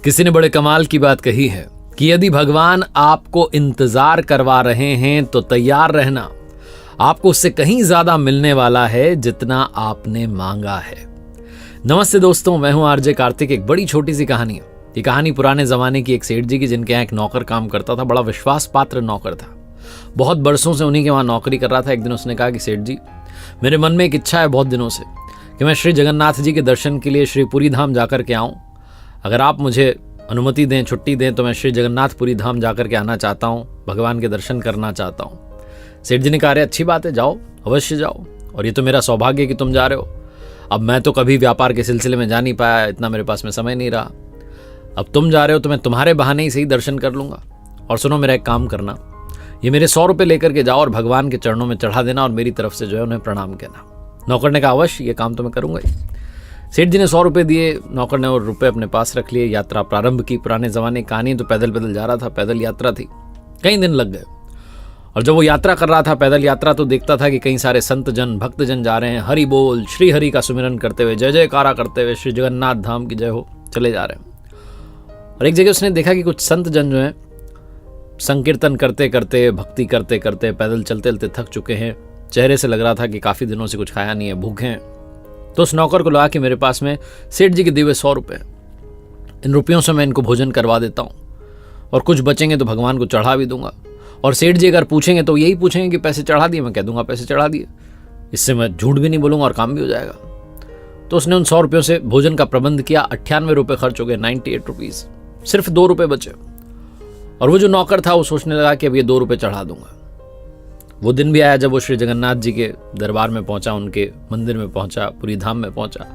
किसी ने बड़े कमाल की बात कही है कि यदि भगवान आपको इंतजार करवा रहे हैं तो तैयार रहना, आपको उससे कहीं ज्यादा मिलने वाला है जितना आपने मांगा है। नमस्ते दोस्तों, मैं हूं आरजे कार्तिक। एक बड़ी छोटी सी कहानी है। ये कहानी पुराने जमाने की एक सेठ जी की, जिनके यहाँ एक नौकर काम करता था। बड़ा विश्वास पात्र नौकर था, बहुत बरसों से उन्हीं के वहां नौकरी कर रहा था। एक दिन उसने कहा कि सेठ जी, मेरे मन में एक इच्छा है बहुत दिनों से कि मैं श्री जगन्नाथ जी के दर्शन के लिए श्री पुरी धाम जाकर के आऊं। अगर आप मुझे अनुमति दें, छुट्टी दें, तो मैं श्री जगन्नाथपुरी धाम जाकर के आना चाहता हूं, भगवान के दर्शन करना चाहता हूं। सेठ जी ने कहा, अरे अच्छी बात है, जाओ, अवश्य जाओ, और ये तो मेरा सौभाग्य कि तुम जा रहे हो। अब मैं तो कभी व्यापार के सिलसिले में जा नहीं पाया, इतना मेरे पास में समय नहीं रहा। अब तुम जा रहे हो तो मैं तुम्हारे बहाने ही सही दर्शन कर लूंगा। और सुनो, मेरा एक काम करना, ये मेरे 100 रुपये लेकर के जाओ और भगवान के चरणों में चढ़ा देना, और मेरी तरफ से जो है उन्हें प्रणाम कहना। नौकर ने कहा, अवश्य, ये काम तो मैं करूंगा ही। सेठ जी ने 100 रुपये दिए, नौकर ने और रुपये अपने पास रख लिए। यात्रा प्रारंभ की। पुराने जमाने की कहानी, तो पैदल पैदल जा रहा था, पैदल यात्रा थी, कई दिन लग गए। और जब वो यात्रा कर रहा था, पैदल यात्रा, तो देखता था कि कई सारे संत जन, भक्त जन जा रहे हैं, हरि बोल, श्री हरि का सुमिरन करते हुए, जय जयकारा करते हुए, श्री जगन्नाथ धाम की जय हो, चले जा रहे हैं। और एक जगह उसने देखा कि कुछ संत जन जो है संकीर्तन करते करते, भक्ति करते करते, पैदल चलते चलते थक चुके हैं। चेहरे से लग रहा था कि काफी दिनों से कुछ खाया नहीं है, भूखे हैं। तो उस नौकर को लगा कि मेरे पास में सेठ जी के दिए हुए 100 रुपये, इन रुपयों से मैं इनको भोजन करवा देता हूँ, और कुछ बचेंगे तो भगवान को चढ़ा भी दूंगा। और सेठ जी अगर पूछेंगे तो यही पूछेंगे कि पैसे चढ़ा दिए, मैं कह दूंगा पैसे चढ़ा दिए। इससे मैं झूठ भी नहीं बोलूंगा और काम भी हो जाएगा। तो उसने उन 100 रुपयों से भोजन का प्रबंध किया। 98 रुपये खर्च हो गए, 98 रुपीज, सिर्फ 2 रुपये बचे। और वो जो नौकर था वो सोचने लगा कि अब ये 2 रुपये चढ़ा दूंगा। वो दिन भी आया जब वो श्री जगन्नाथ जी के दरबार में पहुंचा, उनके मंदिर में पहुंचा, पुरी धाम में पहुंचा,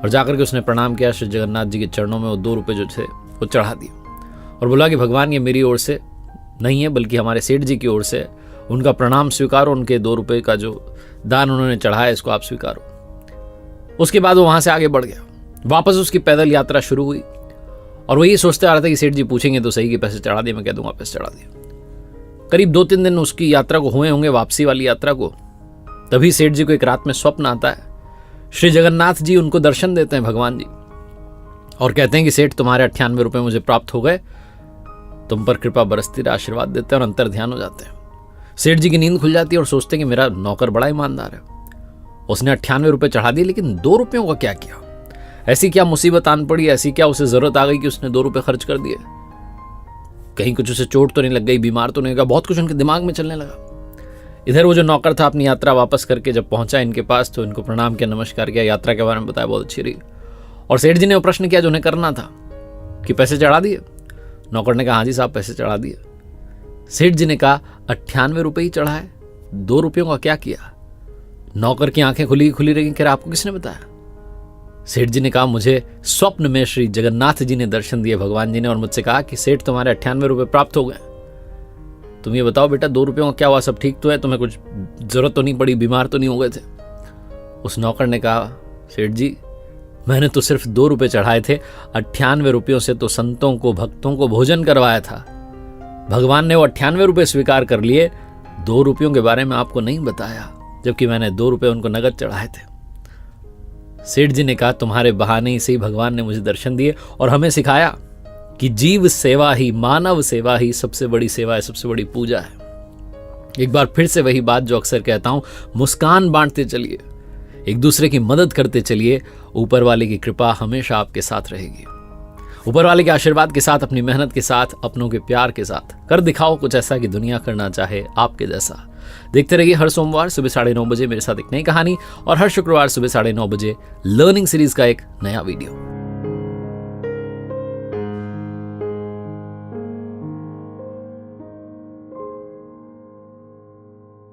और जाकर के उसने प्रणाम किया श्री जगन्नाथ जी के चरणों में। वो 2 रुपये जो थे वो चढ़ा दिए और बोला कि भगवान, ये मेरी ओर से नहीं है, बल्कि हमारे सेठ जी की ओर से है। उनका प्रणाम स्वीकारो, उनके 2 रुपये का जो दान उन्होंने चढ़ाया, इसको आप स्वीकारो। उसके बाद वो वहां से आगे बढ़ गया। वापस उसकी पैदल यात्रा शुरू हुई, और वो ये सोचते आ रहा था कि सेठ जी पूछेंगे तो सही कि पैसे चढ़ा दिए, मैं कह दूंगा पैसे चढ़ा दिए। करीब 2-3 दिन उसकी यात्रा को हुए होंगे, वापसी वाली यात्रा को। तभी सेठ जी को एक रात में स्वप्न आता है। श्री जगन्नाथ जी उनको दर्शन देते हैं, भगवान जी, और कहते हैं कि सेठ, तुम्हारे 98 रुपये मुझे प्राप्त हो गए, तुम पर कृपा बरसती रहे, आशीर्वाद देते हैं, और अंतर ध्यान हो जाते हैं। सेठ जी की नींद खुल जाती है और सोचते हैं कि मेरा नौकर बड़ा ईमानदार है, उसने 98 रुपये चढ़ा दिए, लेकिन 2 रुपयों का क्या किया? ऐसी क्या मुसीबत आन पड़ी, ऐसी क्या उसे जरूरत आ गई कि उसने 2 रुपये खर्च कर दिए? कहीं कुछ उसे चोट तो नहीं लग गई, बीमार तो नहीं लगा? बहुत कुछ उनके दिमाग में चलने लगा। इधर वो जो नौकर था अपनी यात्रा वापस करके जब पहुंचा इनके पास, तो इनको प्रणाम किया, नमस्कार किया, यात्रा के बारे में बताया, बहुत अच्छी रही। और सेठ जी ने वो प्रश्न किया जो उन्हें करना था कि पैसे चढ़ा दिए? नौकर ने कहा, हाँ जी साहब, पैसे चढ़ा दिए। सेठ जी ने कहा, 98 रुपये ही चढ़ाए, 2 रुपयों का क्या किया? नौकर की आंखें खुली रही। कह रहा, आपको किसने बताया? सेठ जी ने कहा, मुझे स्वप्न में श्री जगन्नाथ जी ने दर्शन दिए, भगवान जी ने, और मुझसे कहा कि सेठ, तुम्हारे 98 रुपये प्राप्त हो गए। तुम ये बताओ बेटा, 2 रुपयों का क्या हुआ? सब ठीक तो है? तुम्हें कुछ जरूरत तो नहीं पड़ी? बीमार तो नहीं हो गए थे? उस नौकर ने कहा, सेठ जी, मैंने तो सिर्फ 2 रुपये चढ़ाए थे, 98 रुपयों से तो संतों को, भक्तों को भोजन करवाया था। भगवान ने वो 98 रुपये स्वीकार कर लिए, 2 रुपयों के बारे में आपको नहीं बताया, जबकि मैंने 2 रुपये उनको नगद चढ़ाए थे। सेठ जी ने कहा, तुम्हारे बहाने से ही भगवान ने मुझे दर्शन दिए और हमें सिखाया कि जीव सेवा ही, मानव सेवा ही सबसे बड़ी सेवा है, सबसे बड़ी पूजा है। एक बार फिर से वही बात जो अक्सर कहता हूं, मुस्कान बांटते चलिए, एक दूसरे की मदद करते चलिए, ऊपर वाले की कृपा हमेशा आपके साथ रहेगी। ऊपर वाले के आशीर्वाद के साथ, अपनी मेहनत के साथ, अपनों के प्यार के साथ कर दिखाओ कुछ ऐसा कि दुनिया करना चाहे आपके जैसा। देखते रहिए हर सोमवार सुबह 9:30 बजे मेरे साथ एक नई कहानी, और हर शुक्रवार सुबह 9:30 बजे लर्निंग सीरीज का एक नया वीडियो।